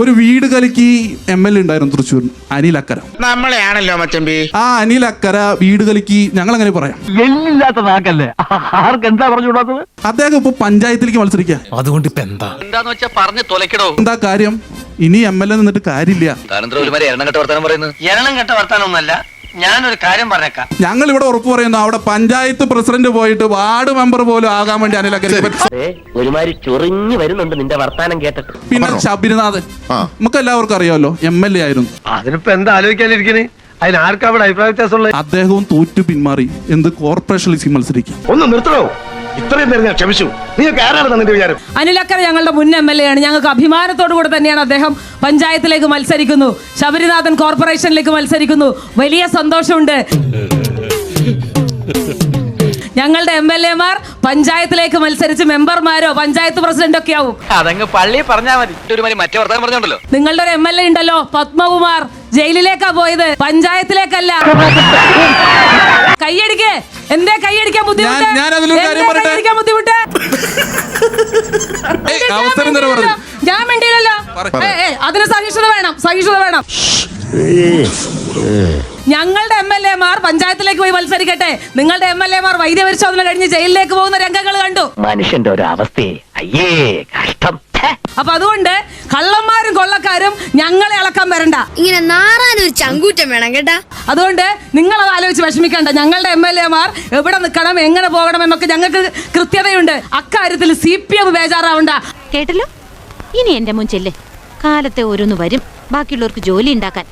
ഒരു വീട് കലക്കി MLA ഉണ്ടായിരുന്നു തൃശ്ശൂർ, അനിൽ അക്കര. നമ്മളെയാണല്ലോ മച്ചമ്പി. ആ അനിൽ അക്കര വീട് കലക്കി, ഞങ്ങൾ അങ്ങനെ പറയാം. എല്ലില്ലാത്ത നാക്കല്ലേ, ആർക്ക് എന്താ പറഞ്ഞുകൂടാത്തത്? അദ്ദേഹം ഇപ്പൊ പഞ്ചായത്തിലേക്ക് മത്സരിക്കാം. അതുകൊണ്ട് ഇപ്പൊ എന്താന്ന് വെച്ചാ പറഞ്ഞു തൊലക്കടോ. എന്താ കാര്യം? ഇനി MLA നിന്നിട്ട് കാര്യമില്ല. എണ്ണം കെട്ട വർത്താനൊന്നല്ല. ഞാനൊരു കാര്യം പറഞ്ഞേക്കാം. ഞങ്ങൾ ഇവിടെ ഉറപ്പ് പറയുന്നു, അവിടെ പഞ്ചായത്ത് പ്രസിഡന്റ് പോയിട്ട് വാർഡ് മെമ്പർ പോലും ആകാൻ വേണ്ടി അനിൽ അക്കര. ഒരുമാതിരി ചൊറിഞ്ഞു വരുന്നുണ്ട് നിന്റെ വർത്താനം കേട്ടിട്ട്. പിന്നെ ശബരിനാഥൻ, നമുക്ക് എല്ലാവർക്കും അറിയാമല്ലോ, MLA ആയിരുന്നു. അതിനിപ്പോ എന്താ ആലോചിക്കാനിരിക്കണേ? അതിനാർക്കാ അവിടെ അഭിപ്രായ വ്യത്യാസമുള്ളത്? അദ്ദേഹവും തോറ്റു പിന്മാറി എന്ത് കോർപ്പറേഷനിൽ മത്സരിക്കും. ഒന്ന് നിർത്തണോ? ഇത്രയും നേരം ഞാൻ ക്ഷമിച്ചു. നിങ്ങൾക്ക് ആരാണ് നിന്റെ വിചാരം? അനിൽ അക്കര ഞങ്ങളുടെ മുൻ MLA ആണ്. ഞങ്ങൾക്ക് അഭിമാനത്തോടു കൂടെ തന്നെയാണ് അദ്ദേഹം പഞ്ചായത്തിലേക്ക് മത്സരിക്കുന്നു, ശബരിനാഥൻ കോർപ്പറേഷനിലേക്ക് മത്സരിക്കുന്നു. വലിയ സന്തോഷമുണ്ട്. ഞങ്ങളുടെ MLA മാർ പഞ്ചായത്തിലേക്ക് മത്സരിച്ച് മെമ്പർമാരോ പഞ്ചായത്ത് പ്രസിഡന്റ് ഒക്കെ ആവും. അതങ്ങ് പള്ളി പറഞ്ഞാ മതി. മറ്റേ വർത്താനം പറഞ്ഞോണ്ടല്ലോ. നിങ്ങളുടെ ഒരു MLA ഉണ്ടല്ലോ, പത്മകുമാർ, ജയിലിലേക്കാ പോയത്, പഞ്ചായത്തിലേക്കല്ല. കൈയടിക്കേ. എന്തേ കൈയടിക്കാൻ ബുദ്ധിമുട്ട്? ഞാൻ വേണ്ടിയില്ലല്ലോ. അതിന് സഹിഷ്ണുത വേണം, സഹിഷ്ണുത വേണം. ഞങ്ങളുടെ MLA മാർ പഞ്ചായത്തിലേക്ക് പോയി മത്സരിക്കട്ടെ. നിങ്ങളുടെ MLA മാർ വൈദ്യപരിശോധന കഴിഞ്ഞ് ജയിലിലേക്ക് പോകുന്ന രംഗങ്ങൾ കണ്ടു. മനുഷ്യന്റെ ഒരു അവസ്ഥയെ അയ്യേ കഷ്ടം. അപ്പൊ അതുകൊണ്ട് കള്ളന്മാരും കൊള്ളക്കാരും ഞങ്ങളെ ഇളക്കാൻ വരണ്ട. ഇങ്ങനെ നാറാനൊരു ചങ്കൂറ്റം വേണം കേട്ടാ. അതുകൊണ്ട് നിങ്ങൾ അത് ആലോചിച്ച് വിഷമിക്കണ്ട. ഞങ്ങളുടെ MLA മാർ എവിടെ നിൽക്കണം, എങ്ങനെ പോകണം എന്നൊക്കെ ഞങ്ങൾക്ക് കൃത്യതയുണ്ട്. അക്കാര്യത്തിൽ CPM ബേജാറാവണ്ട. കേട്ടല്ലോ. ഇനി എന്റെ മുൻ ചെല്ല്. കാലത്തെ ഓരോന്ന് വരും, ബാക്കിയുള്ളവർക്ക് ജോലി ഉണ്ടാക്കാൻ.